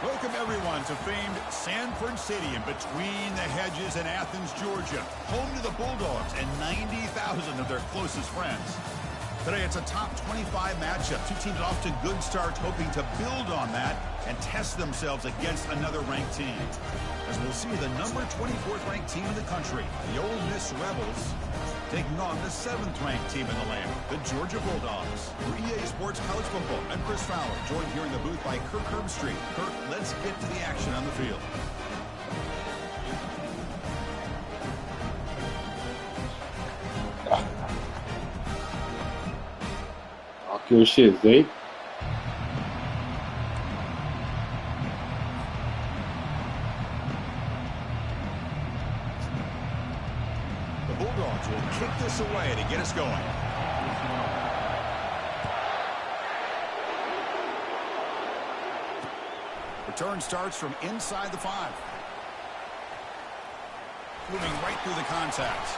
Welcome, everyone, to famed Sanford City in between the hedges in Athens, Georgia, home to the Bulldogs and 90,000 of their closest friends. Today, it's a top 25 matchup. Two teams off to good starts, hoping to build on that and test themselves against another ranked team. As we'll see, the number 24th ranked team in the country, the Ole Miss Rebels, taking on the 7th ranked team in the land, the Georgia Bulldogs. For EA Sports College Football, I'm Chris Fowler, joined here in the booth by Kirk Herbstreit. Kirk, let's get to the action on the field. Talk your shit, Zay. Bulldogs will kick this away to get us going. Return starts from inside the 5. Moving right through the contact.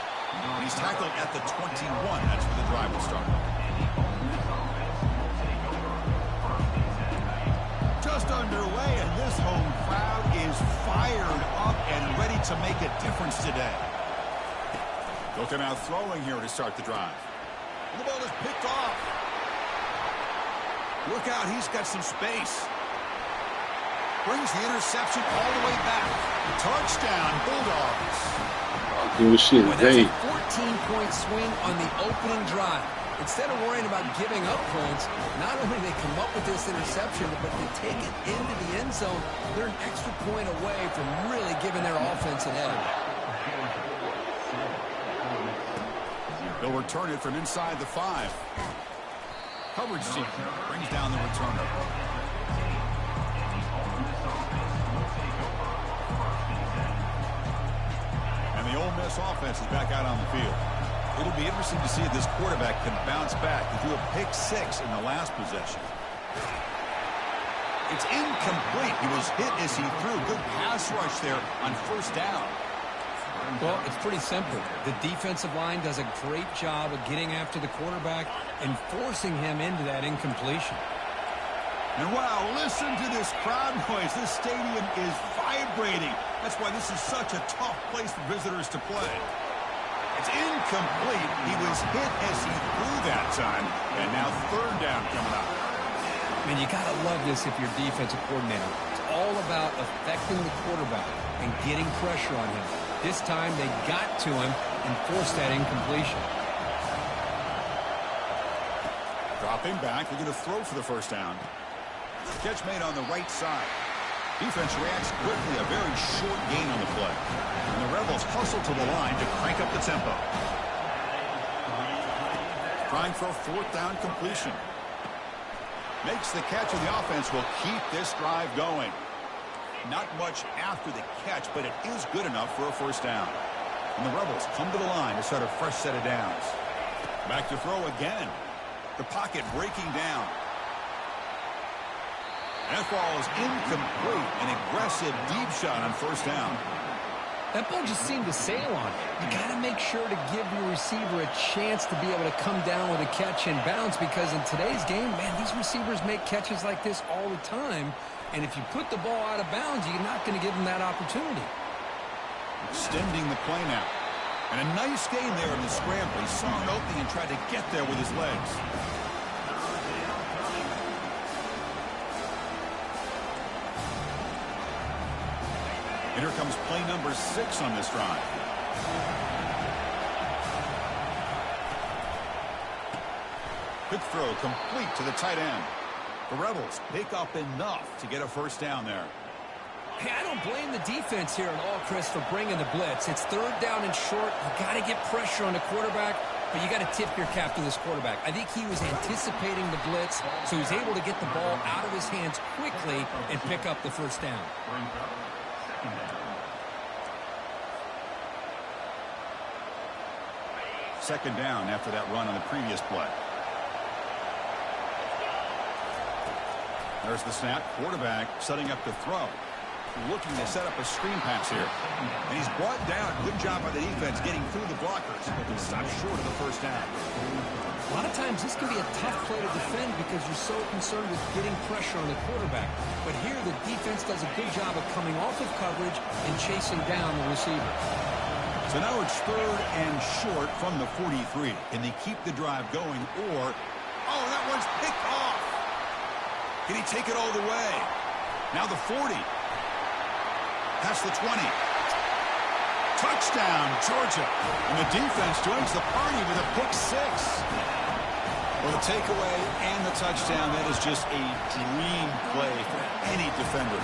He's tackled at the 21. That's where the drive will start. Just underway, and this home crowd is fired up and ready to make a difference today. Looking out throwing here to start the drive. And the ball is picked off. Look out, he's got some space. Brings the interception all the way back. Touchdown, Bulldogs. Talk your shit, Zay. That's a 14-point swing on the opening drive. Instead of worrying about giving up points, not only do they come up with this interception, but they take it into the end zone. They're an extra point away from really giving their offense an edge. They'll return it from inside the 5. Coverage team brings down the returner. And the Ole Miss offense is back out on the field. It'll be interesting to see if this quarterback can bounce back. He threw a pick 6 in the last possession. It's incomplete. He was hit as he threw. Good pass rush there on first down. Well, it's pretty simple. The defensive line does a great job of getting after the quarterback and forcing him into that incompletion. And wow, listen to this crowd noise. This stadium is vibrating. That's why this is such a tough place for visitors to play. It's incomplete. He was hit as he threw that time. And now third down coming up. I mean, you got to love this if you're defensive coordinator. It's all about affecting the quarterback and getting pressure on him. This time they got to him and forced that incompletion. Dropping back, they're going to throw for the first down. Catch made on the right side. Defense reacts quickly, a very short gain on the play. And the Rebels hustle to the line to crank up the tempo. Trying for a fourth down completion. Makes the catch, and the offense will keep this drive going. Not much after the catch, but it is good enough for a first down. And the Rebels come to the line to start a fresh set of downs. Back to throw again. The pocket breaking down. That ball is incomplete. An aggressive deep shot on first down. That ball just seemed to sail on. You got to make sure to give your receiver a chance to be able to come down with a catch and bounce, because in today's game, man, these receivers make catches like this all the time. And if you put the ball out of bounds, you're not going to give them that opportunity. Extending the play now. And a nice gain there in the scramble. He saw an opening and tried to get there with his legs. And here comes play number 6 on this drive. Quick throw complete to the tight end. The Rebels pick up enough to get a first down there. Hey, I don't blame the defense here at all, Chris, for bringing the blitz. It's third down and short. You got to get pressure on the quarterback, but you got to tip your cap to this quarterback. I think he was anticipating the blitz, so he's able to get the ball out of his hands quickly and pick up the first down. Second down after that run on the previous play. There's the snap. Quarterback setting up to throw. looking to set up a screen pass here. And he's brought down. Good job by the defense getting through the blockers. But he stopped short of the first down. A lot of times this can be a tough play to defend because you're so concerned with getting pressure on the quarterback. But here the defense does a good job of coming off of coverage and chasing down the receiver. So now it's 3rd and short from the 43. Can they keep the drive going or... Oh, that one's picked off. Can he take it all the way? Now the 40. Past the 20. Touchdown, Georgia. And the defense joins the party with a pick 6. Well, the takeaway and the touchdown, that is just a dream play for any defender.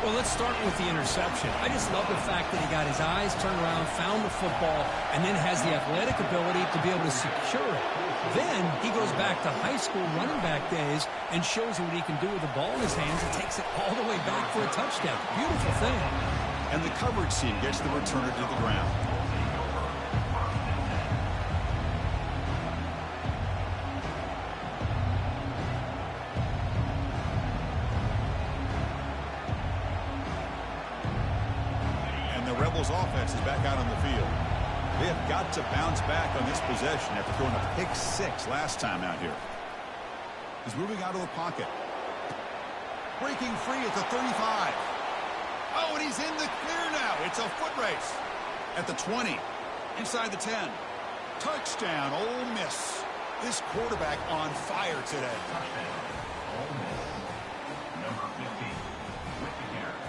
Well, let's start with the interception. I just love the fact that he got his eyes turned around, found the football, and then has the athletic ability to be able to secure it. Then he goes back to high school running back days and shows you what he can do with the ball in his hands and takes it all the way back for a touchdown. Beautiful thing. And the coverage team gets the returner to the ground. And the Rebels offense is back out on the field. They have got to bounce back on this possession after throwing a pick 6 last time out here. He's moving out of the pocket. Breaking free at the 35. Oh, and he's in the clear now. It's a foot race. At the 20. Inside the 10. Touchdown, Ole Miss. This quarterback on fire today. Ole Miss. Number 15. With the carry.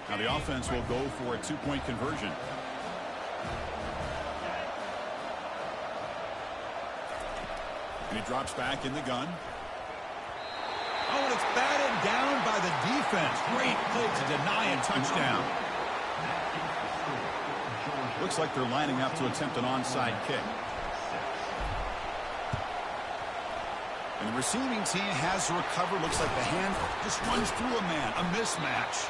Now the offense will go for a 2-point conversion. And he drops back in the gun. Oh, and it's batted down by the defense. Great play to deny a touchdown. Looks like they're lining up to attempt an onside kick. And the receiving team has to recover. Looks like the hand just runs through a man. A mismatch.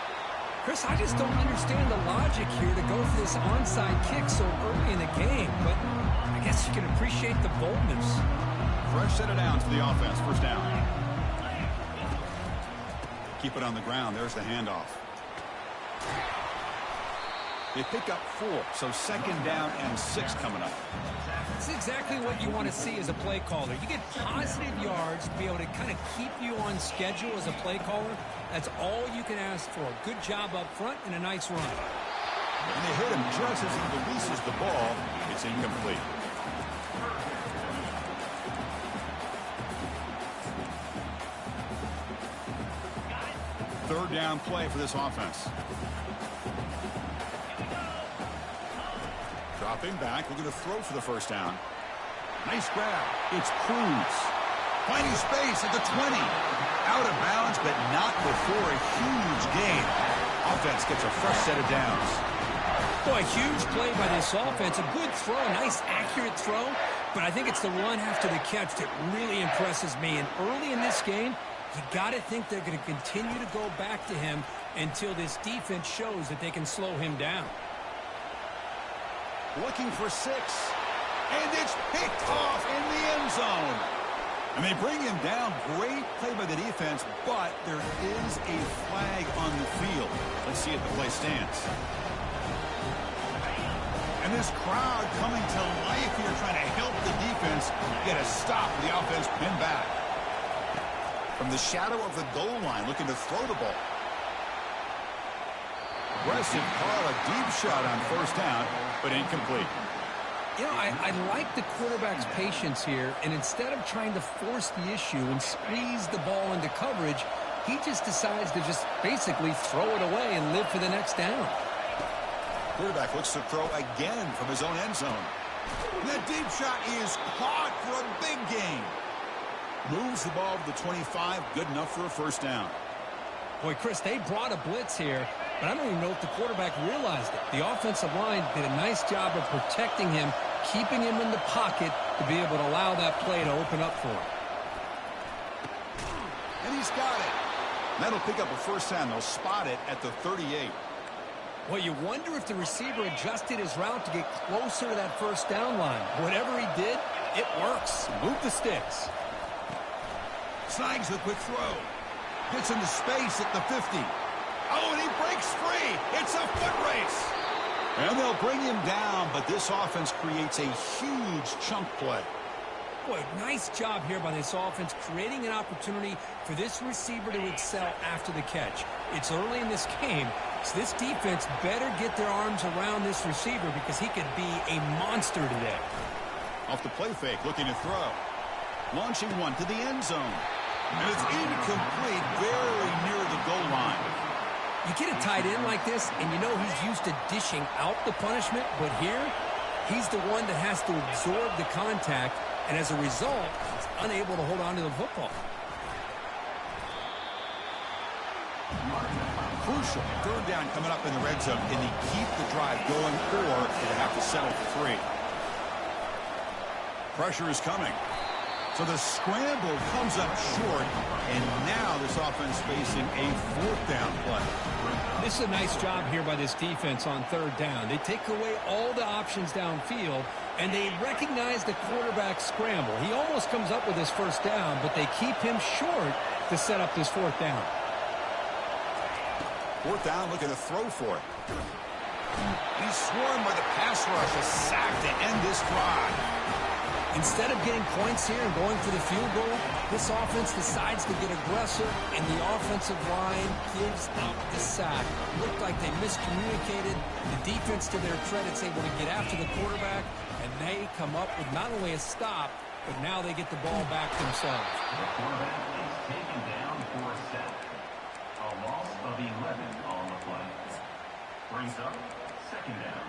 Chris, I just don't understand the logic here to go for this onside kick so early in the game. But I guess you can appreciate the boldness. Fresh set of downs for the offense. First down. Keep it on the ground. There's the handoff. They pick up 4, so 2nd down and 6 coming up. This is exactly what you want to see as a play caller. You get positive yards to be able to kind of keep you on schedule as a play caller. That's all you can ask for. Good job up front and a nice run. And they hit him just as he releases the ball. It's incomplete. Third down play for this offense. Dropping back, looking to throw for the first down. Nice grab. It's Cruz. Finding space at the 20. Out of bounds, but not before a huge gain. Offense gets a fresh set of downs. Boy, huge play by this offense. A good throw, a nice accurate throw. But I think it's the run after the catch that really impresses me. And early in this game, you got to think they're going to continue to go back to him until this defense shows that they can slow him down. Looking for 6. And it's picked off in the end zone. And they bring him down. Great play by the defense, but there is a flag on the field. Let's see if the play stands. And this crowd coming to life here trying to help the defense get a stop. The offense pinned back. From the shadow of the goal line, looking to throw the ball. Aggressive call, a deep shot on first down, but incomplete. You know, I like the quarterback's patience here, and instead of trying to force the issue and squeeze the ball into coverage, he just decides to just basically throw it away and live for the next down. Quarterback looks to throw again from his own end zone. That deep shot is caught for a big gain. Moves the ball to the 25, good enough for a first down. Boy, Chris, they brought a blitz here, but I don't even know if the quarterback realized it. The offensive line did a nice job of protecting him, keeping him in the pocket to be able to allow that play to open up for him. And he's got it. That'll pick up a first down. They'll spot it at the 38. Well, you wonder if the receiver adjusted his route to get closer to that first down line. Whatever he did, it works. Move the sticks. Snags the quick throw. Gets into space at the 50. Oh, and he breaks free. It's a foot race. And they'll bring him down, but this offense creates a huge chunk play. Boy, nice job here by this offense, creating an opportunity for this receiver to excel after the catch. It's early in this game, so this defense better get their arms around this receiver because he could be a monster today. Off the play fake, looking to throw. Launching one to the end zone. And it's incomplete, very near the goal line. You get a tight end like this, and you know he's used to dishing out the punishment, but here, he's the one that has to absorb the contact, and as a result, he's unable to hold on to the football. Crucial. Third down coming up in the red zone. Can he keep the drive going, or do they have to settle for 3? Pressure is coming. So the scramble comes up short, and now this offense facing a 4th down play. This is a nice job here by this defense on 3rd down. They take away all the options downfield, and they recognize the quarterback scramble. He almost comes up with his 1st down, but they keep him short to set up this 4th down. 4th down, looking to throw for it. He's swarmed by the pass rush, a sack to end this drive. Instead of getting points here and going for the field goal, this offense decides to get aggressive, and the offensive line gives up the sack. Looked like they miscommunicated. The defense, to their credit, is able to get after the quarterback, and they come up with not only a stop, but now they get the ball back themselves. The quarterback is taken down for a sack. A loss of 11 on the play. Brings up 2nd down.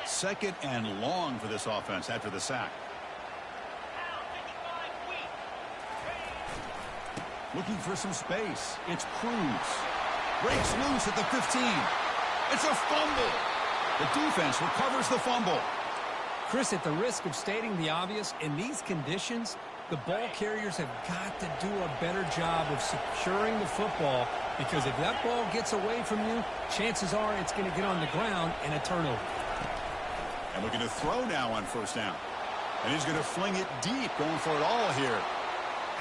2nd and long for this offense after the sack. Looking for some space. It's Cruz. Breaks loose at the 15. It's a fumble. The defense recovers the fumble. Chris, at the risk of stating the obvious, in these conditions, the ball carriers have got to do a better job of securing the football, because if that ball gets away from you, chances are it's going to get on the ground and a turnover. And looking to throw now on 1st down. And he's going to fling it deep, going for it all here.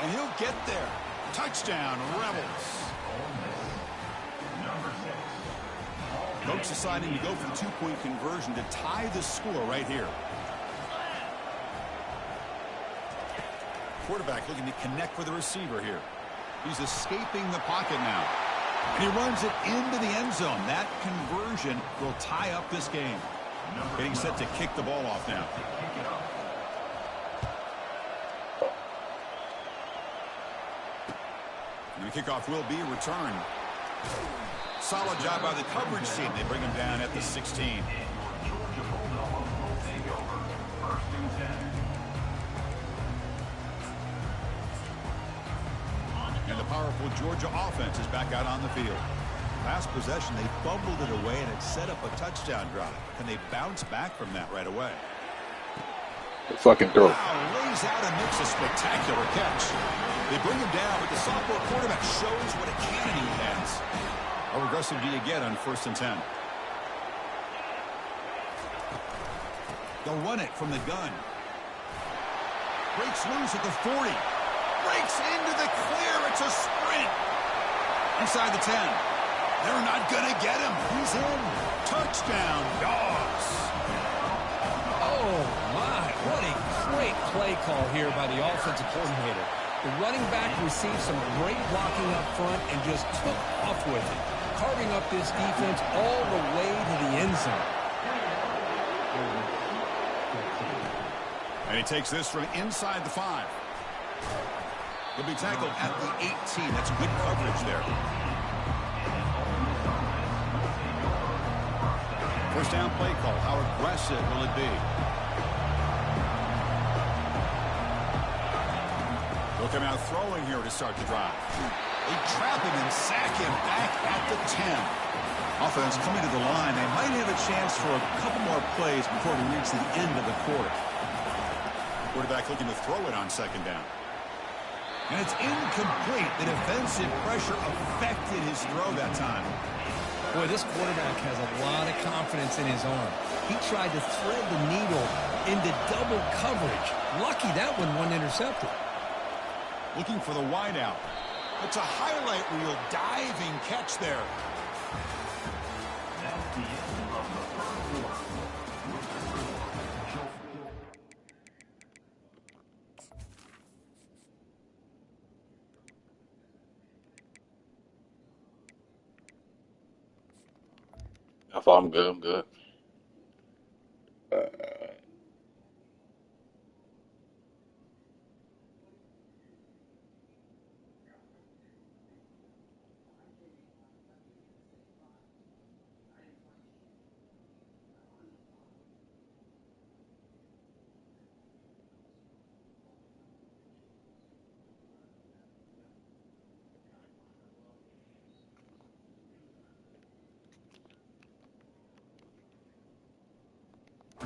And he'll get there. Touchdown, Rebels. Coach deciding to go for the 2-point conversion to tie the score right here. Quarterback looking to connect with the receiver here. He's escaping the pocket now. And he runs it into the end zone. That conversion will tie up this game. Getting set to kick the ball off now. And the kickoff will be returned. Solid job by the coverage team. They bring him down at the 16. And the powerful Georgia offense is back out on the field. Last possession, they fumbled it away, and it set up a touchdown drive. Can they bounce back from that right away? Fucking throw. Wow, lays out and makes a spectacular catch. They bring him down, but the sophomore quarterback shows what a cannon he has. How aggressive do you get on 1st and 10? They'll run it from the gun. Breaks loose at the 40. Breaks into the clear. It's a sprint. Inside the 10. They're not going to get him. He's in. Touchdown, Dogs. Oh, my. What a great play call here by the offensive coordinator. The running back received some great blocking up front and just took off with it, carving up this defense all the way to the end zone. And he takes this from inside the 5. He'll be tackled at the 18. That's good coverage there. 1st down play call. How aggressive will it be? They'll come out throwing here to start the drive. They trap him and sack him back at the 10. Offense coming to the line. They might have a chance for a couple more plays before we reach the end of the quarter. Quarterback looking to throw it on 2nd down. And it's incomplete. The defensive pressure affected his throw that time. Boy, this quarterback has a lot of confidence in his arm. He tried to thread the needle into double coverage. Lucky that one wasn't intercepted. Looking for the wideout. It's a highlight reel diving catch there. That's the end of the first quarter. I thought I'm good. I'm good.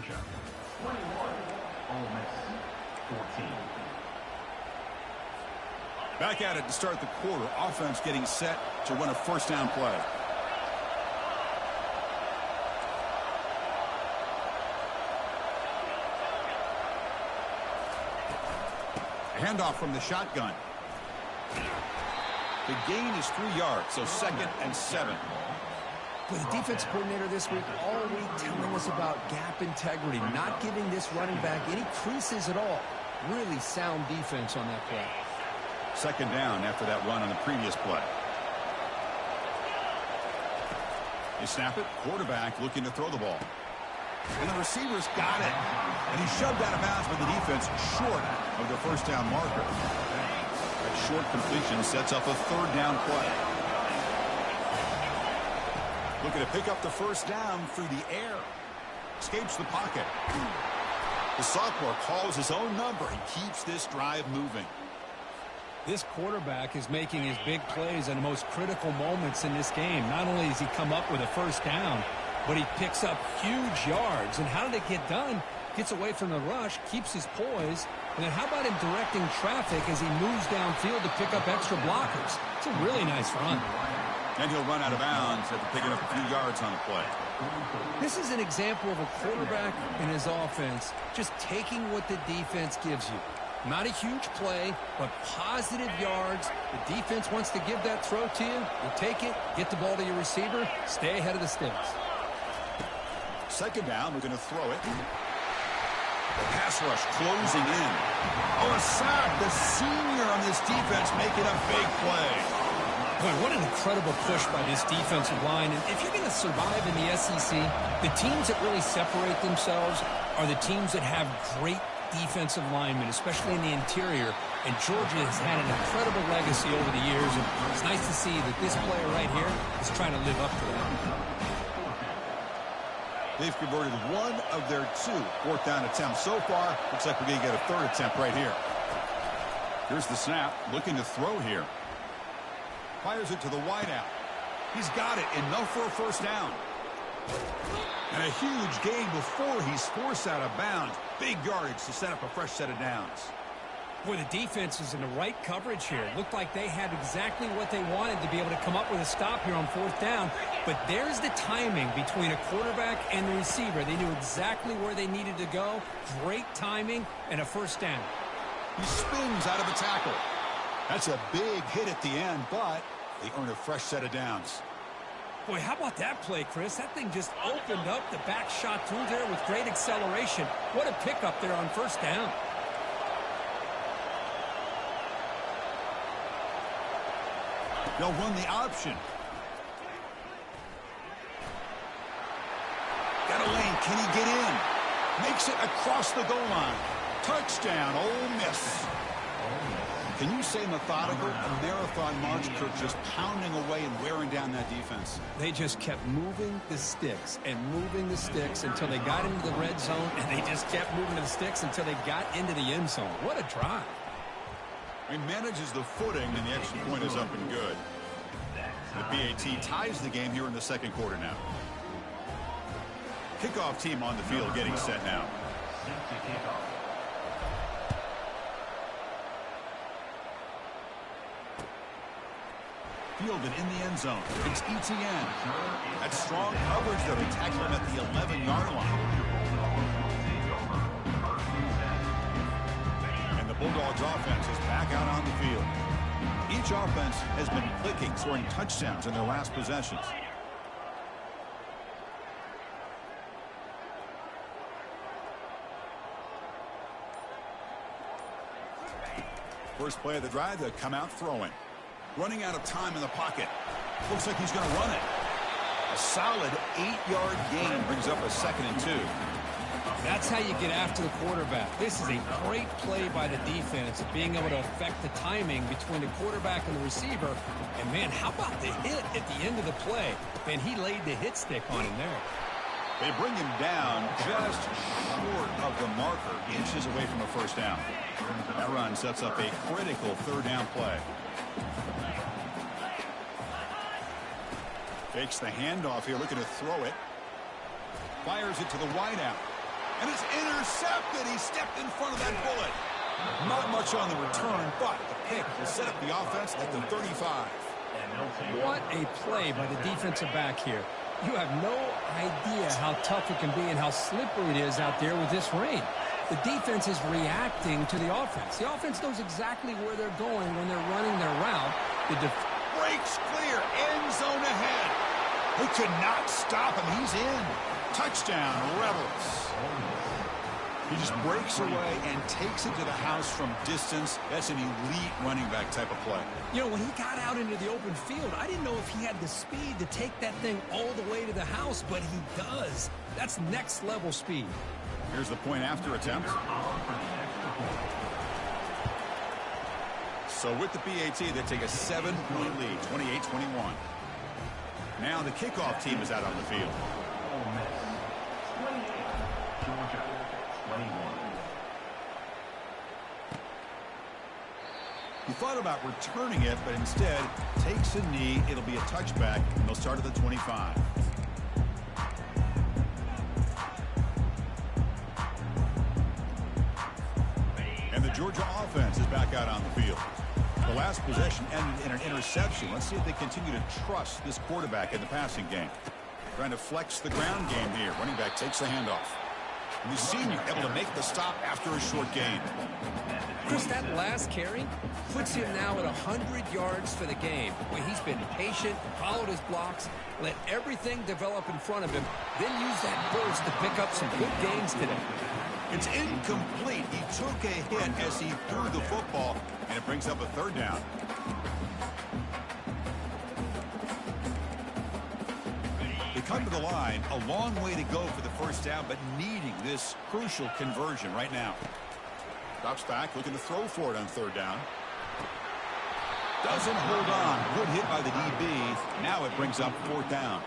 Georgia, 21. Ole Miss, 14. Back at it to start the quarter. Offense getting set to run a first down play. Handoff from the shotgun. The gain is 3 yards, so 2nd and 7. With the defense coordinator this week all week telling us about gap integrity, not giving this running back any creases at all. Really sound defense on that play. 2nd down after that run on the previous play. They snap it. Quarterback looking to throw the ball. And the receiver's got it. And he shoved out of bounds by the defense short of the first down marker. That short completion sets up a 3rd down play. Looking to pick up the first down through the air. Escapes the pocket. The sophomore calls his own number and keeps this drive moving. This quarterback is making his big plays in the most critical moments in this game. Not only does he come up with a first down, but he picks up huge yards. And how did it get done? Gets away from the rush, keeps his poise, and then how about him directing traffic as he moves downfield to pick up extra blockers? It's a really nice run. And he'll run out of bounds after picking up a few yards on the play. This is an example of a quarterback in his offense just taking what the defense gives you. Not a huge play, but positive yards. The defense wants to give that throw to you. You take it, get the ball to your receiver, stay ahead of the sticks. 2nd down, we're going to throw it. The pass rush closing in. Oh, a sack. The senior on this defense making a big play. Boy, what an incredible push by this defensive line. And if you're going to survive in the SEC, the teams that really separate themselves are the teams that have great defensive linemen, especially in the interior. And Georgia has had an incredible legacy over the years. And it's nice to see that this player right here is trying to live up to that. They've converted 1 of their 2 4th down attempts so far. Looks like we're going to get a 3rd attempt right here. Here's the snap. Looking to throw here. Fires it to the wideout. He's got it. Enough for a first down. And a huge gain before he's forced out of bounds. Big yardage to set up a fresh set of downs. Boy, the defense is in the right coverage here. It looked like they had exactly what they wanted to be able to come up with a stop here on 4th down. But there's the timing between a quarterback and the receiver. They knew exactly where they needed to go. Great timing and a first down. He spins out of the tackle. That's a big hit at the end, but they earn a fresh set of downs. Boy, how about that play, Chris? That thing just opened up the back shot through there with great acceleration. What a pickup there on first down. They'll run the option. Got a lane. Can he get in? Makes it across the goal line. Touchdown, Ole Miss. Can you say methodical? A marathon march, Kirk, just pounding away and wearing down that defense. They just kept moving the sticks and moving the sticks until they got into the red zone, and they just kept moving the sticks until they got into the end zone. What a drive. He manages the footing, and the extra point is up and good. The BAT ties the game here in the 2nd quarter now. Kickoff team on the field getting set now. fielded in the end zone. It's Etienne. That's strong coverage, though. They tackle him at the 11-yard line. And the Bulldogs offense is back out on the field. Each offense has been clicking, scoring touchdowns in their last possessions. First play of the drive, they come out throwing. Running out of time in the pocket. Looks like he's going to run it. A solid 8-yard gain brings up a 2nd and 2. That's how you get after the quarterback. This is a great play by the defense, being able to affect the timing between the quarterback and the receiver. And, man, how about the hit at the end of the play? Man, he laid the hit stick on him there. They bring him down just short of the marker, inches away from a first down. That run sets up a critical 3rd down play. Fakes the handoff here, looking to throw it. Fires it to the wideout. And it's intercepted. He stepped in front of that bullet. Not much on the return, but the pick will set up the offense at the 35. What a play by the defensive back here. You have no idea how tough it can be and how slippery it is out there with this rain. The defense is reacting to the offense. The offense knows exactly where they're going when they're running their route. The breaks clear, end zone ahead. They could not stop him. He's in. Touchdown, Rebels. He just breaks away and takes it to the house from distance. That's an elite running back type of play. You know, when he got out into the open field, I didn't know if he had the speed to take that thing all the way to the house, but he does. That's next level speed. Here's the point after attempt. So with the PAT, they take a 7-point lead, 28-21. Now the kickoff team is out on the field. Georgia, 21. He thought about returning it, but instead takes a knee. It'll be a touchback, and they'll start at the 25. And the Georgia offense is back out on the field. The last possession ended in an interception. Let's see if they continue to trust this quarterback in the passing game. Trying to flex the ground game here. Running back takes the handoff. And the senior able to make the stop after a short gain. Chris, that last carry puts him now at 100 yards for the game, where he's been patient, followed his blocks, let everything develop in front of him, then use that burst to pick up some good gains today. It's incomplete. He took a hit as he threw the football, and it brings up a 3rd down. They come to the line, a long way to go for the first down, but needing this crucial conversion right now. Drops back, looking to throw for it on 3rd down. Doesn't hold on. Good hit by the DB. Now it brings up 4th down.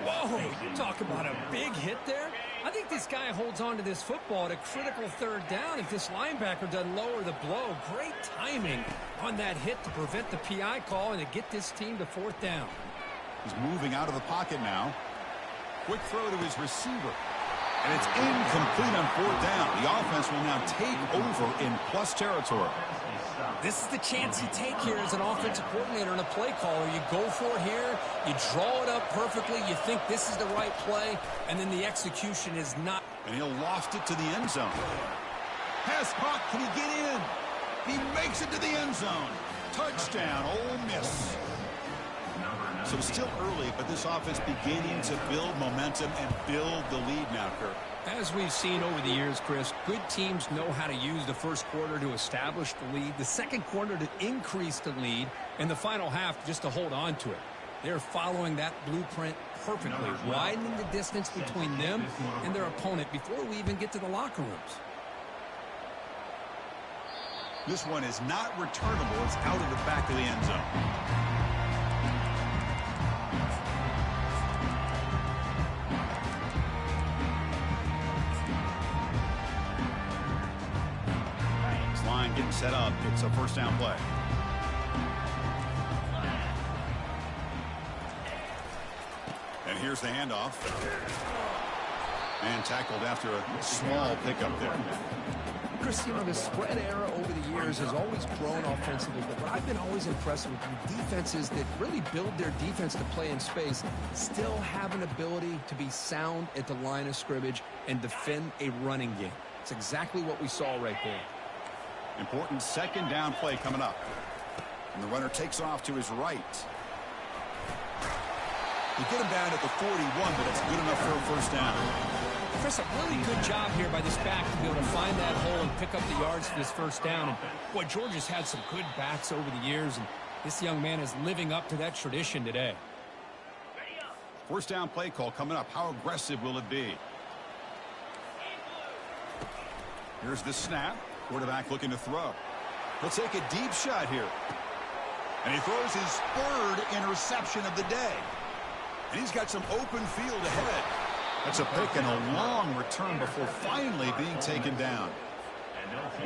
Whoa, you talk about a big hit there. I think this guy holds on to this football at a critical 3rd down if this linebacker doesn't lower the blow. Great timing on that hit to prevent the PI call and to get this team to 4th down. He's moving out of the pocket now. Quick throw to his receiver. And it's incomplete on 4th down. The offense will now take over in plus territory. This is the chance you take here as an offensive coordinator and a play caller. You go for it here. You draw it up perfectly. You think this is the right play, and then the execution is not. And he'll loft it to the end zone. Pass caught. Can he get in? He makes it to the end zone. Touchdown, Ole Miss. So still early, but this offense beginning to build momentum and build the lead now, Kirk. As we've seen over the years, Chris, good teams know how to use the first quarter to establish the lead, the second quarter to increase the lead, and the final half just to hold on to it. They're following that blueprint perfectly, widening the distance between them and their opponent before we even get to the locker rooms. This one is not returnable. It's out of the back of the end zone. Line getting set up. It's a 1st down play. And here's the handoff. And tackled after a small pickup there. Chris, you know, the spread era over the years has always grown offensively, but what I've been always impressed with defenses that really build their defense to play in space still have an ability to be sound at the line of scrimmage and defend a running game. It's exactly what we saw right there. Important second down play coming up. And the runner takes off to his right. You get him down at the 41, but it's good enough for a first down. Chris, a really good job here by this back to be able to find that hole and pick up the yards for this first down. And boy, Georgia's had some good backs over the years, and this young man is living up to that tradition today. First down play call coming up. How aggressive will it be? Here's the snap. Quarterback looking to throw. He'll take a deep shot here. And he throws his third interception of the day. And he's got some open field ahead. That's a pick and a long return before finally being taken down.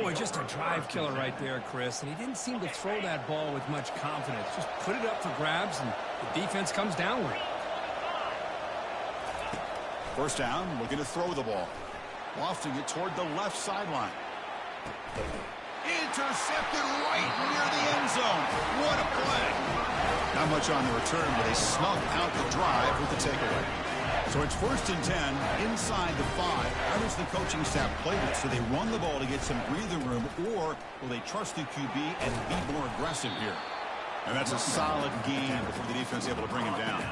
Boy, just a drive killer right there, Chris. And he didn't seem to throw that ball with much confidence. Just put it up for grabs, and the defense comes down with it. First down, looking to throw the ball. Lofting it toward the left sideline. Intercepted right near the end zone. What a play. Not much on the return, but they snuck out the drive with the takeaway. So it's 1st and 10 inside the 5. How does the coaching staff play this? Do they run the ball to get some breathing room, or will they trust the QB and be more aggressive here? And that's a solid game before the defense is able to bring him down.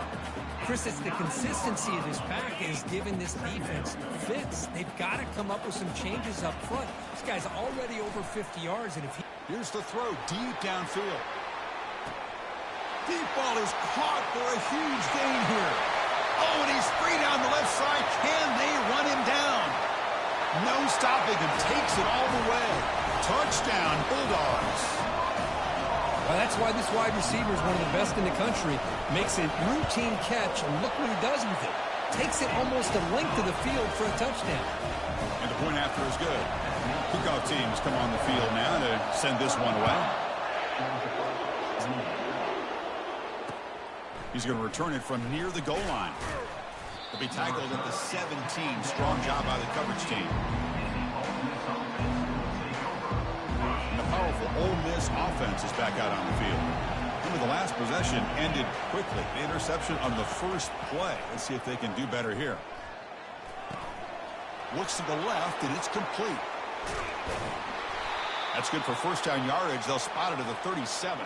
Chris, it's the consistency of this back is giving this defense fits. They've got to come up with some changes up front. This guy's already over 50 yards, and if he... Here's the throw deep downfield. Deep ball is caught for a huge gain here. Oh, and he's free down the left side. Can they run him down? No stopping him. Takes it all the way. Touchdown, Bulldogs. Well, that's why this wide receiver is one of the best in the country. Makes a routine catch, and look what he does with it. Takes it almost a length of the field for a touchdown. And the point after is good. Kickoff teams come on the field now to send this one away. He's going to return it from near the goal line. He'll be tackled at the 17. Strong job by the coverage team. And the powerful Ole Miss offense is back out on the field. Remember, the last possession ended quickly. The interception on the first play. Let's see if they can do better here. Looks to the left, and it's complete. That's good for first down yardage. They'll spot it at the 37.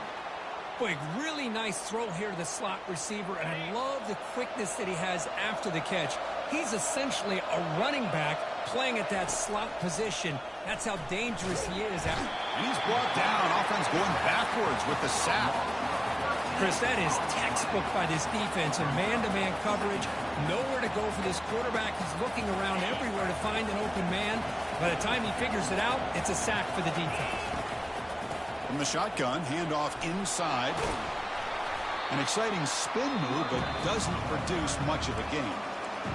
Boy, really nice throw here to the slot receiver, and I love the quickness that he has after the catch. He's essentially a running back playing at that slot position. That's how dangerous he is. And he's brought down. Offense going backwards with the sack. Chris, that is textbook by this defense in man-to-man coverage. Nowhere to go for this quarterback. He's looking around everywhere to find an open man. By the time he figures it out, it's a sack for the defense. From the shotgun, handoff inside. An exciting spin move, but doesn't produce much of a gain.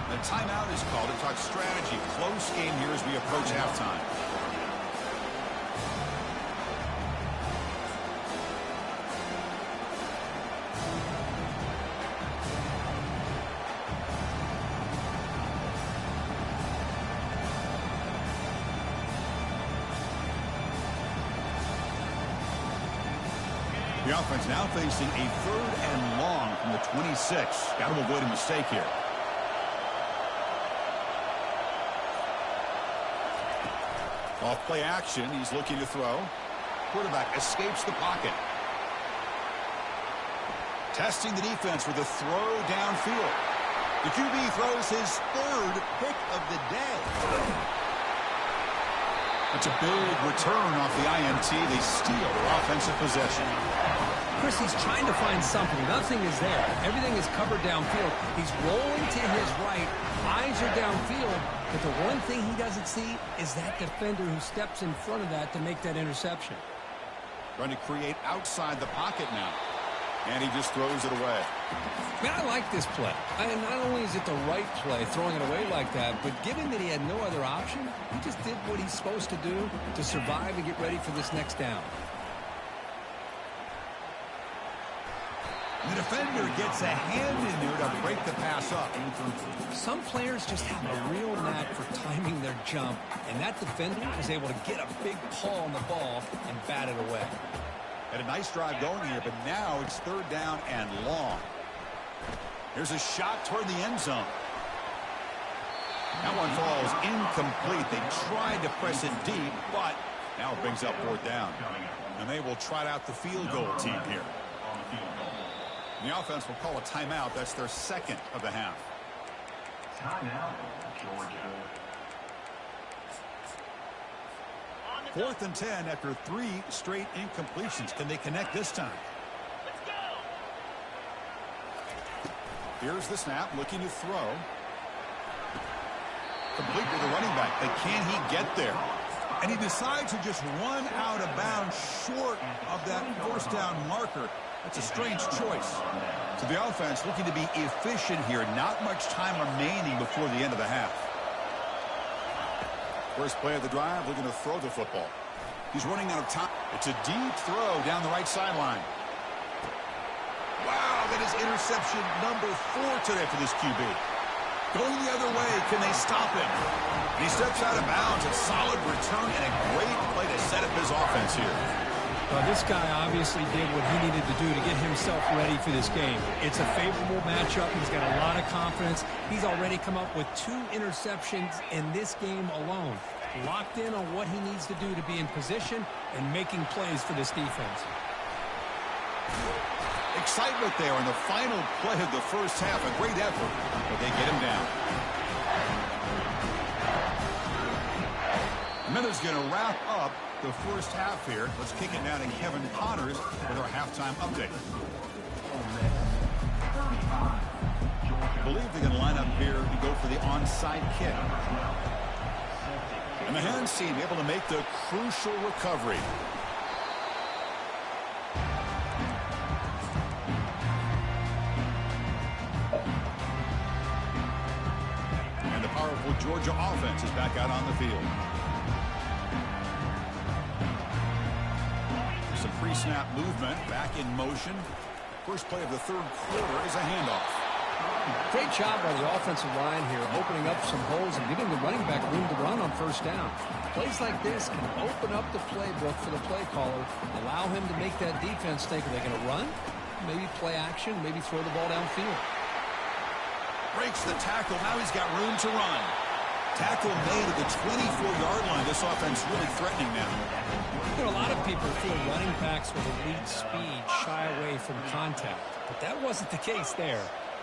The timeout is called to talk strategy. Close game here as we approach halftime. The offense now facing a 3rd and long from the 26. Got to avoid a mistake here. Off play action. He's looking to throw. Quarterback escapes the pocket. Testing the defense with a throw downfield. The QB throws his 3rd pick of the day. That's a big return off the INT. They steal their offensive possession. Chris, he's trying to find something. Nothing is there. Everything is covered downfield. He's rolling to his right. Eyes are downfield. But the one thing he doesn't see is that defender who steps in front of that to make that interception. Trying to create outside the pocket now. And he just throws it away. Man, I like this play. Not only is it the right play, throwing it away like that, but given that he had no other option, he just did what he's supposed to do to survive and get ready for this next down. The defender gets a hand in there to break the pass up. Some players just have a real knack for timing their jump, and that defender was able to get a big paw on the ball and bat it away. Had a nice drive going here, but now it's third down and long. Here's a shot toward the end zone. That one falls incomplete. They tried to press it deep, but now it brings up fourth down. And they will trot out the field goal team here. The offense will call a timeout. That's their second of the half. Timeout, Georgia. 4th and 10 after 3 straight incompletions. Can they connect this time? Here's the snap, looking to throw. Complete with the running back, but can he get there? And he decides to just run out of bounds short of that first down marker. That's a strange choice. So the offense looking to be efficient here. Not much time remaining before the end of the half. First play of the drive, looking to throw the football. He's running out of time. It's a deep throw down the right sideline. Wow, that is interception number 4 today for this QB. Going the other way, can they stop him? And he steps out of bounds. A solid return and a great play to set up his offense here. Well, this guy obviously did what he needed to do to get himself ready for this game. It's a favorable matchup. He's got a lot of confidence. He's already come up with 2 interceptions in this game alone. Locked in on what he needs to do to be in position and making plays for this defense. Excitement there in the final play of the first half. A great effort, but they get him down. And then it's going to wrap up the first half here. Let's kick it now to Kevin Connors with our halftime update. I believe they're going to line up here to go for the onside kick. And the hands team able to make the crucial recovery. And the powerful Georgia offense is back out on the field. Some pre-snap movement back in motion. First play of the third quarter is a handoff. Great job by the offensive line here, opening up some holes and giving the running back room to run on first down. Plays like this can open up the playbook for the play caller, allow him to make that defense think, are they going to run? Maybe play action, maybe throw the ball downfield. Breaks the tackle. Now he's got room to run. Tackle made at the 24-yard line. This offense really threatening now. You know, a lot of people feel running backs with elite speed shy away from contact, but that wasn't the case there.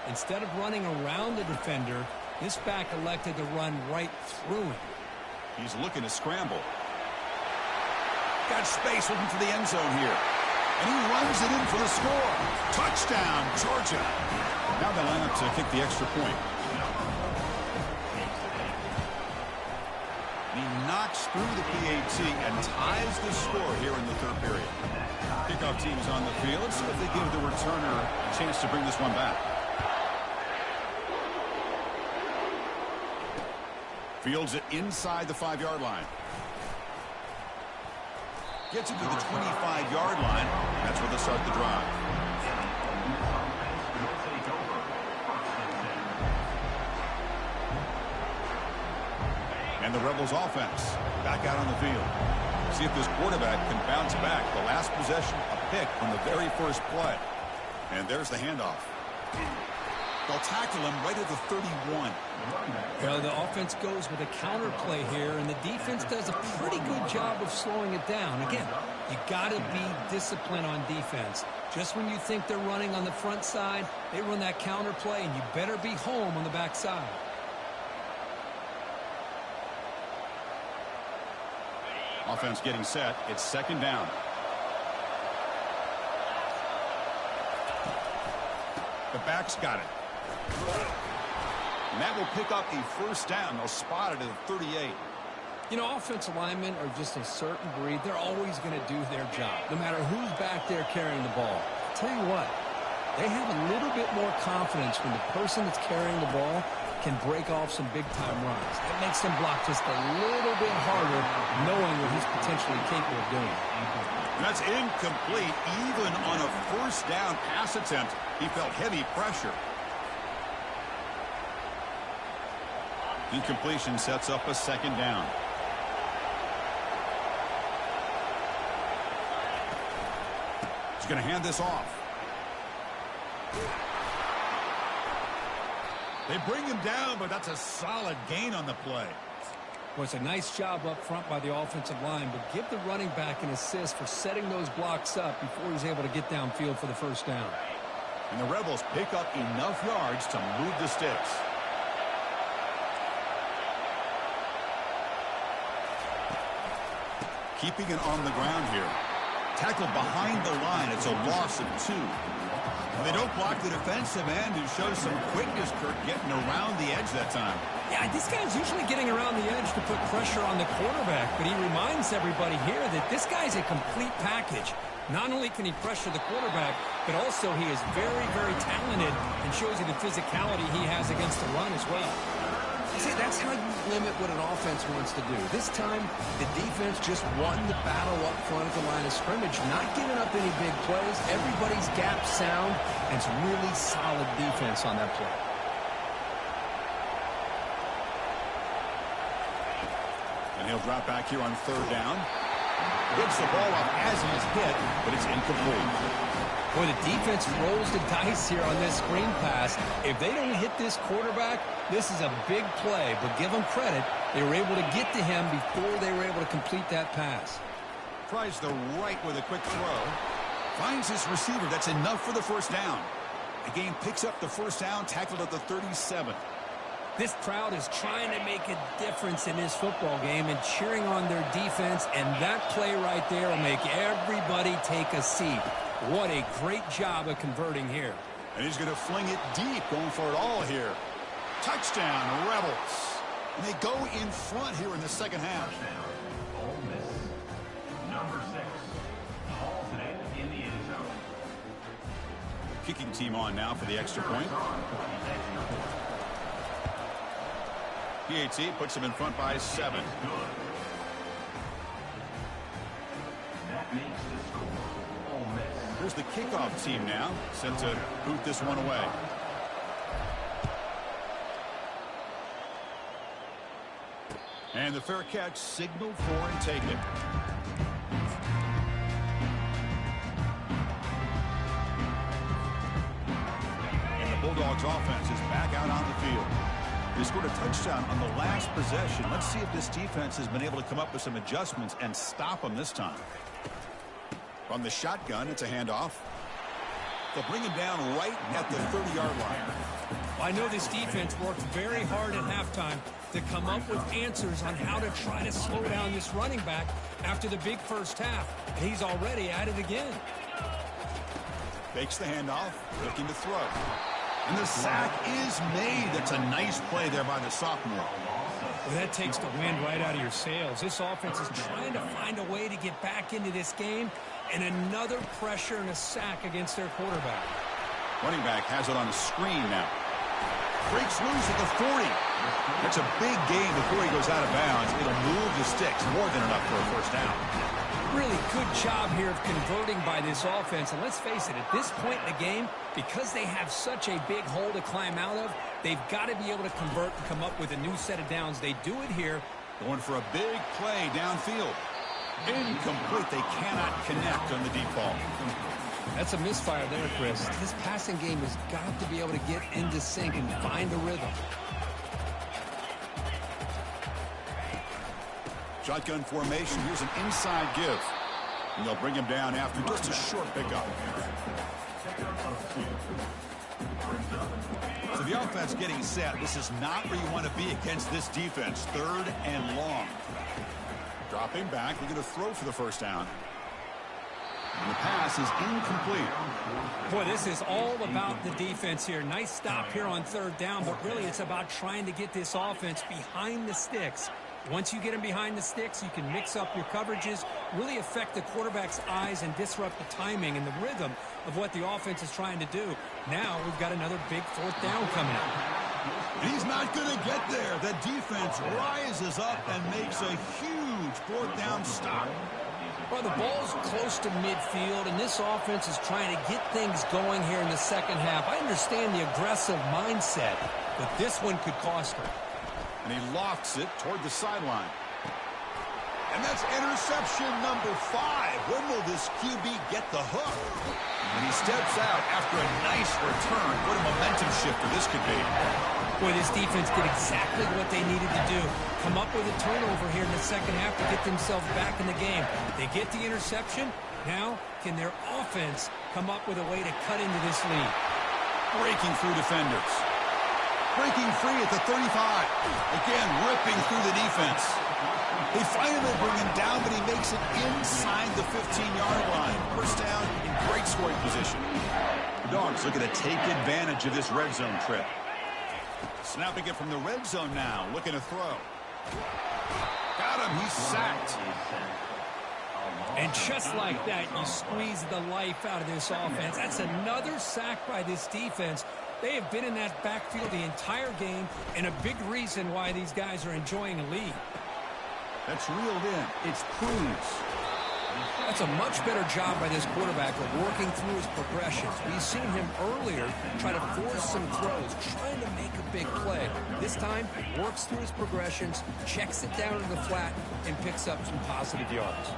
Instead of running around the defender, this back elected to run right through him. He's looking to scramble. Got space looking for the end zone here. And he runs it in for the score. Touchdown, Georgia. Now they line up to kick the extra point. He knocks through the PAT and ties the score here in the third period. Kickoff team is on the field. Let's see if they give the returner a chance to bring this one back. Fields it inside the 5-yard line. Gets it to the 25-yard line. That's where they start the drive. And the Rebels offense back out on the field. See if this quarterback can bounce back. The last possession, a pick on the very first play. And there's the handoff. They'll tackle him right at the 31. Well, the offense goes with a counter play here, and the defense does a pretty good job of slowing it down. Again, you got to be disciplined on defense. Just when you think they're running on the front side, they run that counter play, and you better be home on the back side. Offense getting set. It's second down. The back's got it. And that will pick up a first down. They'll spot it at the 38. You know, offensive linemen are just a certain breed. They're always going to do their job, no matter who's back there carrying the ball. I'll tell you what, they have a little bit more confidence when the person that's carrying the ball can break off some big-time runs. It makes them block just a little bit harder, knowing what he's potentially capable of doing. That's incomplete. Even on a first down pass attempt, he felt heavy pressure. Incompletion sets up a second down. He's going to hand this off. They bring him down, but that's a solid gain on the play. Well, it's a nice job up front by the offensive line, but give the running back an assist for setting those blocks up before he's able to get downfield for the first down. And the Rebels pick up enough yards to move the sticks. Keeping it on the ground here. Tackled behind the line. It's a loss of 2. They don't block the defensive end, who shows some quickness, Kirk, getting around the edge that time. Yeah, this guy's usually getting around the edge to put pressure on the quarterback, but he reminds everybody here that this guy's a complete package. Not only can he pressure the quarterback, but also he is very, very talented and shows you the physicality he has against the run as well. See, that's how you limit what an offense wants to do. This time, the defense just won the battle up front at the line of scrimmage, not giving up any big plays. Everybody's gap sound, and it's really solid defense on that play. And he'll drop back here on third down. Gets the ball up as he is hit, but it's incomplete. Boy, the defense rolls the dice here on this screen pass. If they don't hit this quarterback, this is a big play, but give them credit. They were able to get to him before they were able to complete that pass. Tries the right with a quick throw. Finds his receiver. That's enough for the first down. The game picks up the first down, tackled at the 37. This crowd is trying to make a difference in this football game and cheering on their defense, and that play right there will make everybody take a seat. What a great job of converting here. And he's going to fling it deep, going for it all here. Touchdown, Rebels. And they go in front here in the second half. Ole Miss. Number 6. Hauls it in the end zone. Kicking team on now for the extra point. PAT puts him in front by 7. That makes the score Ole Miss. Here's the kickoff team now, set to boot this one away. And the fair catch signaled for and taken. And the Bulldogs offense is back out on the field. They scored a touchdown on the last possession. Let's see if this defense has been able to come up with some adjustments and stop them this time. From the shotgun, it's a handoff. They'll bring him down right at the 30-yard line. I know this defense worked very hard at halftime to come up with answers on how to try to slow down this running back after the big first half. And he's already at it again. Fakes the handoff, looking to throw. And the sack is made. That's a nice play there by the sophomore. Well, that takes the wind right out of your sails. This offense is trying to find a way to get back into this game, and another pressure and a sack against their quarterback. Running back has it on the screen now. Breaks loose at the 40. That's a big gain before he goes out of bounds. It'll move the sticks, more than enough for a first down. Really good job here of converting by this offense. And let's face it, at this point in the game, because they have such a big hole to climb out of, they've got to be able to convert and come up with a new set of downs. They do it here. Going for a big play downfield. Incomplete. They cannot connect on the deep ball. That's a misfire there, Chris. This passing game has got to be able to get into sync and find a rhythm. Shotgun formation. Here's an inside give. And they'll bring him down after just a short pickup. So the offense getting set. This is not where you want to be against this defense. 3rd and long. Dropping back. They're going to throw for the first down. And the pass is incomplete. Boy, this is all about the defense here. Nice stop here on 3rd down, but really it's about trying to get this offense behind the sticks. Once you get them behind the sticks, you can mix up your coverages, really affect the quarterback's eyes and disrupt the timing and the rhythm of what the offense is trying to do. Now we've got another big 4th down coming up. And he's not going to get there. The defense rises up and makes a huge fourth down stop. Well, the ball's close to midfield, and this offense is trying to get things going here in the second half. I understand the aggressive mindset, but this one could cost him. And he lofts it toward the sideline. And that's interception number 5. When will this QB get the hook? And he steps out after a nice return. What a momentum shifter this could be. Boy, this defense did exactly what they needed to do. Come up with a turnover here in the second half to get themselves back in the game. They get the interception. Now, can their offense come up with a way to cut into this lead? Breaking through defenders. Breaking free at the 35. Again, ripping through the defense. They finally bring him down, but he makes it inside the 15-yard line. First down in great scoring position. The Dogs looking to take advantage of this red zone trip. Snapping it from the red zone now, looking to throw. Got him, he's sacked. And just like that, you squeeze the life out of this offense. That's another sack by this defense. They have been in that backfield the entire game, and a big reason why these guys are enjoying a lead. That's reeled in. It's Cruz. That's a much better job by this quarterback of working through his progressions. We've seen him earlier try to force some throws, trying to make a big play. This time, works through his progressions, checks it down to the flat, and picks up some positive yards.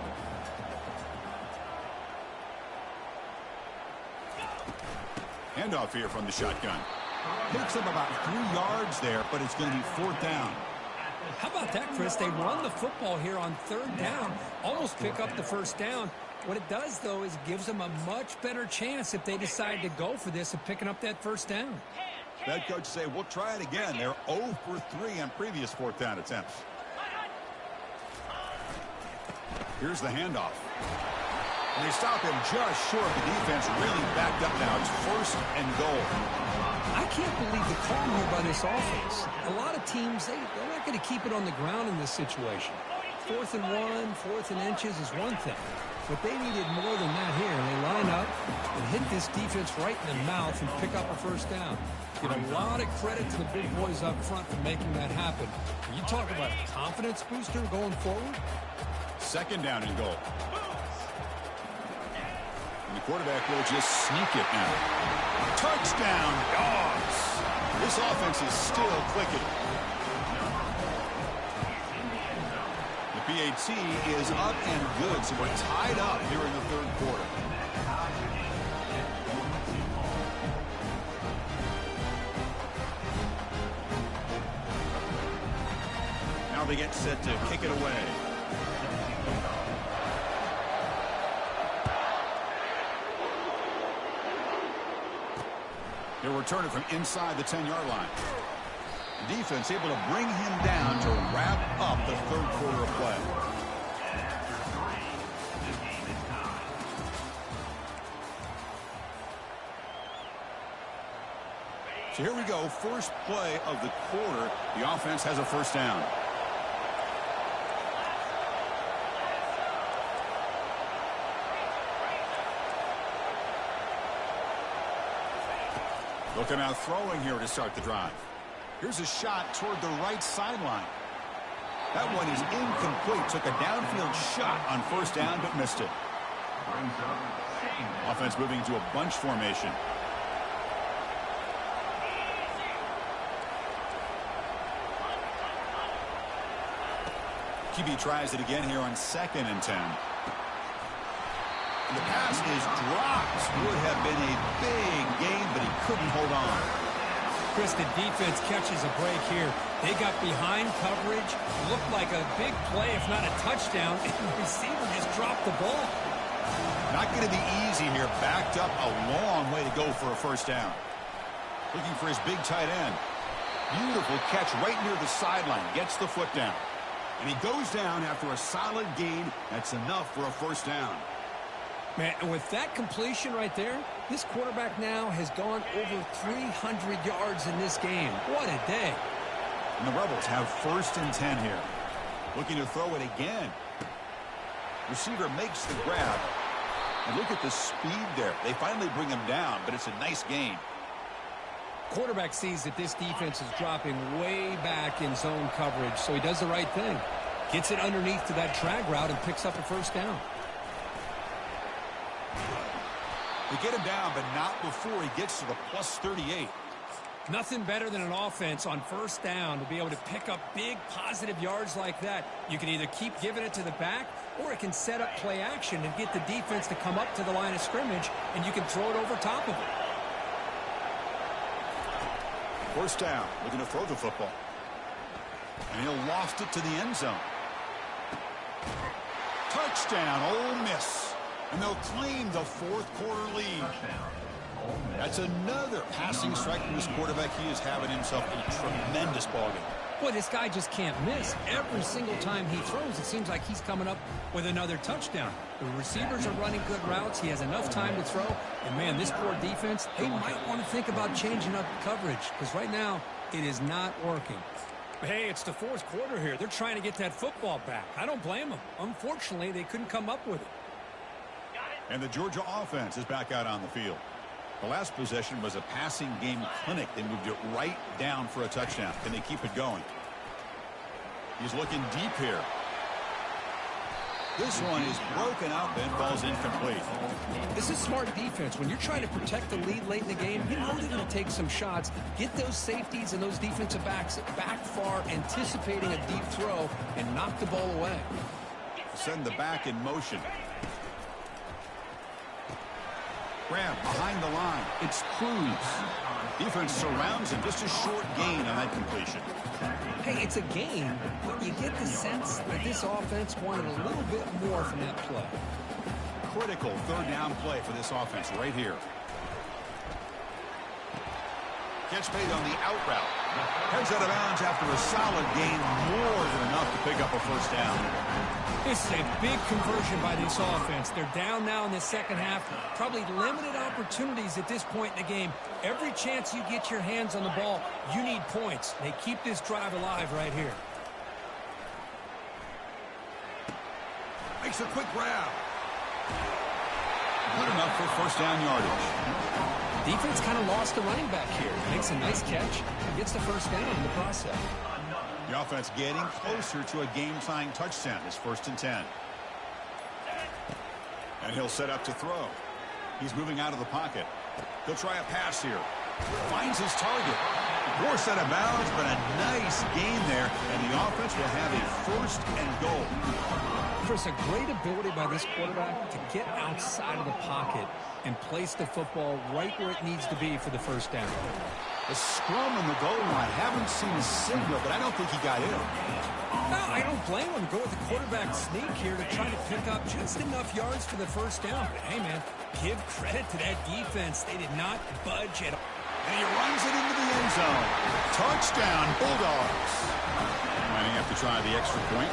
Handoff here from the shotgun. Picks up about 3 yards there, but it's going to be fourth down. How about that, Chris? They run the football here on third down, almost pick up the first down. What it does, though, is it gives them a much better chance if they decide to go for this of picking up that first down. Head coach say, we'll try it again. They're 0 for 3 on previous fourth down attempts. Here's the handoff. And they stop him just short. The defense really backed up now. It's first and goal. I can't believe the call here by this offense. A lot of teams, they're not going to keep it on the ground in this situation. 4th and 1, 4th and inches is one thing. But they needed more than that here. They line up and hit this defense right in the mouth and pick up a first down. Give a lot of credit to the big boys up front for making that happen. When you talk about a confidence booster going forward. Second down and goal. And the quarterback will just sneak it now. Touchdown, Dogs. This offense is still clicking. The PAT is up and good, so we're tied up here in the third quarter. Now they get set to kick it away. They'll return it from inside the 10-yard line. The defense able to bring him down to wrap up the third quarter of play. So here we go, first play of the quarter. The offense has a first down. Looking out throwing here to start the drive. Here's a shot toward the right sideline. That one is incomplete. Took a downfield shot on first down, but missed it. Offense moving into a bunch formation. QB tries it again here on 2nd and 10. And the pass is dropped. Would have been a big gain, but he couldn't hold on. Chris, the defense catches a break here. They got behind coverage. Looked like a big play, if not a touchdown. And the receiver just dropped the ball. Not going to be easy here. Backed up a long way to go for a first down. Looking for his big tight end. Beautiful catch right near the sideline. Gets the foot down. And he goes down after a solid gain. That's enough for a first down. Man, and with that completion right there, this quarterback now has gone over 300 yards in this game. What a day. And the Rebels have 1st and 10 here. Looking to throw it again. Receiver makes the grab. And look at the speed there. They finally bring him down, but it's a nice gain. Quarterback sees that this defense is dropping way back in zone coverage, so he does the right thing. Gets it underneath to that drag route and picks up a first down. They get him down, but not before he gets to the plus 38. Nothing better than an offense on first down to be able to pick up big positive yards like that. You can either keep giving it to the back, or it can set up play action and get the defense to come up to the line of scrimmage, and you can throw it over top of it. First down, looking to throw the football. And he'll loft it to the end zone. Touchdown, Ole Miss. And they'll claim the fourth quarter lead. That's another passing strike from this quarterback. He is having himself a tremendous ballgame. Boy, this guy just can't miss. Every single time he throws, it seems like he's coming up with another touchdown. The receivers are running good routes. He has enough time to throw. And, man, this poor defense, they might want to think about changing up coverage because right now it is not working. But, hey, it's the fourth quarter here. They're trying to get that football back. I don't blame them. Unfortunately, they couldn't come up with it. And the Georgia offense is back out on the field. The last possession was a passing game clinic. They moved it right down for a touchdown. Can they keep it going? He's looking deep here. This one is broken out, then falls incomplete. This is smart defense. When you're trying to protect the lead late in the game, you know they're going to take some shots. Get those safeties and those defensive backs back far, anticipating a deep throw, and knock the ball away. Send the back in motion. Grab behind the line. It's Cruz. Defense surrounds him. Just a short gain on that completion. Hey, it's a gain, but you get the sense that this offense wanted a little bit more from that play. Critical third down play for this offense right here. Catch made on the out route. Heads out of bounds after a solid gain, more than enough to pick up a first down. This is a big conversion by this offense. They're down now in the second half. Probably limited opportunities at this point in the game. Every chance you get your hands on the ball, you need points. They keep this drive alive right here. Makes a quick grab. Good enough for first down yardage. Defense kind of lost the running back here. Makes a nice catch and gets the first down in the process. The offense getting closer to a game-tying touchdown. It's 1st and 10. And he'll set up to throw. He's moving out of the pocket. He'll try a pass here. Finds his target. Forced out of bounds, but a nice gain there. And the offense will have a 1st and goal. Chris, a great ability by this quarterback to get outside of the pocket and place the football right where it needs to be for the first down. The scrum on the goal line. Haven't seen a signal, but I don't think he got in. No, I don't blame him. Go with the quarterback sneak here to try to pick up just enough yards for the first down. But, hey, man, give credit to that defense. They did not budge at all. And he runs it into the end zone. Touchdown, Bulldogs. Might have to try the extra point.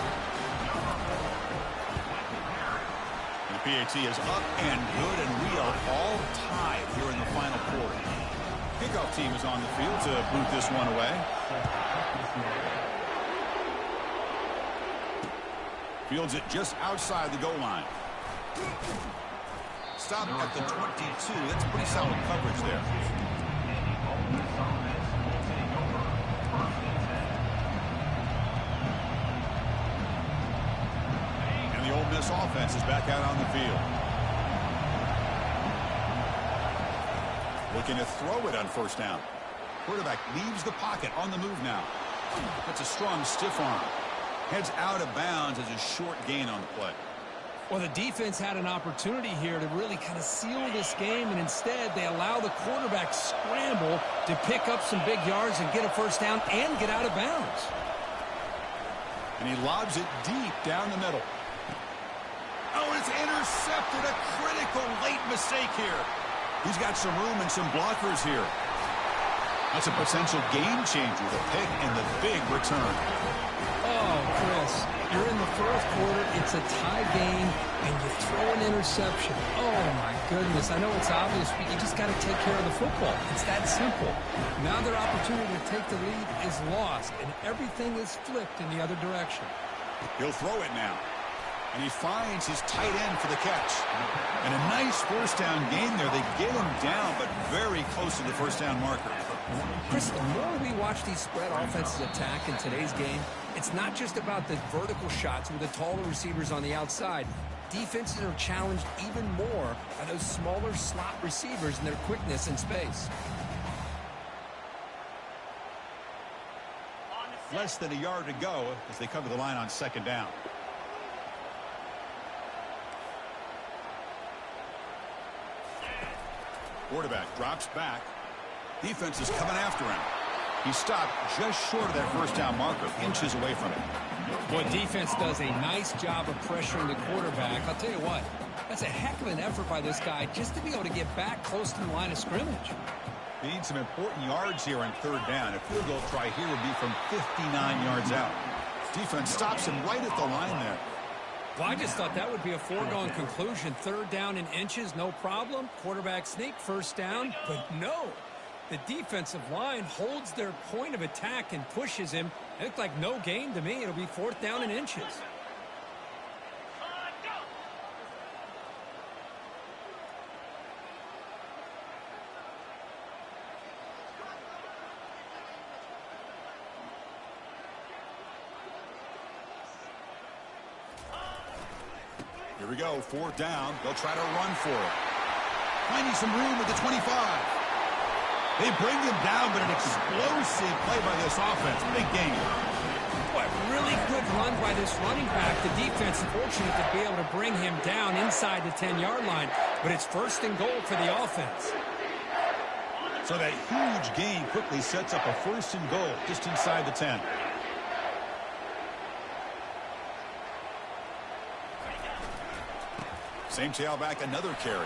The PAT is up and good, and we are all tied here in the final quarter. Kickoff team is on the field to boot this one away. Fields it just outside the goal line. Stop at the 22. That's pretty solid coverage there. And the Ole Miss offense is back out on the field. Looking to throw it on first down. Quarterback leaves the pocket on the move now. That's a strong stiff arm. Heads out of bounds as a short gain on the play. Well, the defense had an opportunity here to really kind of seal this game, and instead they allow the quarterback scramble to pick up some big yards and get a first down and get out of bounds. And he lobs it deep down the middle. Oh, it's intercepted. A critical late mistake here. He's got some room and some blockers here. That's a potential game changer, the pick and the big return. Oh, Chris, you're in the fourth quarter. It's a tie game, and you throw an interception. Oh, my goodness. I know it's obvious, but you just got to take care of the football. It's that simple. Now their opportunity to take the lead is lost, and everything is flipped in the other direction. He'll throw it now. And he finds his tight end for the catch. And a nice first down gain there. They get him down, but very close to the first down marker. Chris, the more we watch these spread offenses attack in today's game, it's not just about the vertical shots with the taller receivers on the outside. Defenses are challenged even more by those smaller slot receivers and their quickness in space. Less than a yard to go as they come to the line on second down. Quarterback drops back. Defense is coming after him. He stopped just short of that first down marker, inches away from it. Boy, defense does a nice job of pressuring the quarterback. I'll tell you what, that's a heck of an effort by this guy just to be able to get back close to the line of scrimmage. They need some important yards here on third down. A field goal try here would be from 59 yards out. Defense stops him right at the line there. Well, I just thought that would be a foregone conclusion. Third down in inches, no problem. Quarterback sneak, first down. But no, the defensive line holds their point of attack and pushes him. It looked like no gain to me. It'll be fourth down in inches. Here we go, fourth down. They'll try to run for it. Finding some room at the 25. They bring him down, but an explosive play by this offense. Big game. What really good run by this running back. The defense is fortunate to be able to bring him down inside the 10-yard line, but it's first and goal for the offense. So that huge gain quickly sets up a first and goal just inside the 10. Same tailback, another carry.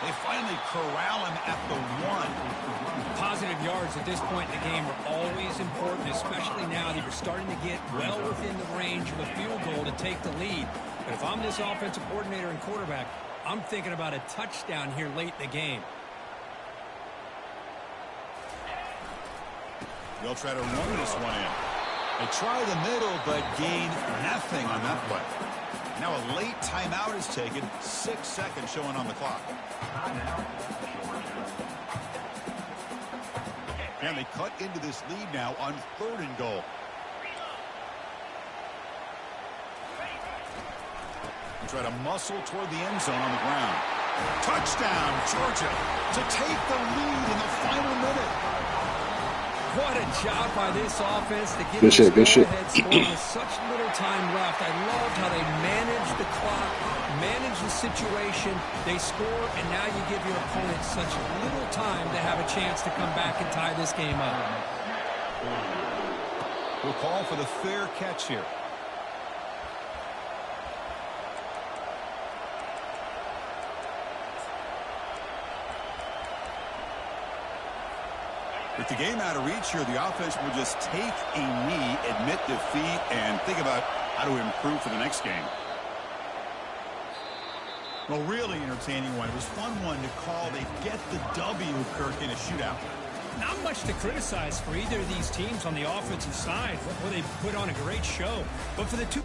They finally corral him at the 1. Positive yards at this point in the game are always important, especially now that you're starting to get well within the range of a field goal to take the lead. But if I'm this offensive coordinator and quarterback, I'm thinking about a touchdown here late in the game. They'll try to run this one in. They try the middle, but gain nothing on that play. Now a late timeout is taken. 6 seconds showing on the clock. And they cut into this lead now on third and goal. They try to muscle toward the end zone on the ground. Touchdown, Georgia, to take the lead in the final minute. What a job by this offense to get Good shit, good shit. score with such little time left. I loved how they managed the clock, managed the situation. They score, and now you give your opponent such little time to have a chance to come back and tie this game up. We'll call for the fair catch here. With the game out of reach here, the offense will just take a knee, admit defeat, and think about how to improve for the next game. Well, really entertaining one. It was fun one to call. They get the W, Kirk, in a shootout. Not much to criticize for either of these teams on the offensive side. Well, they put on a great show. But for the two...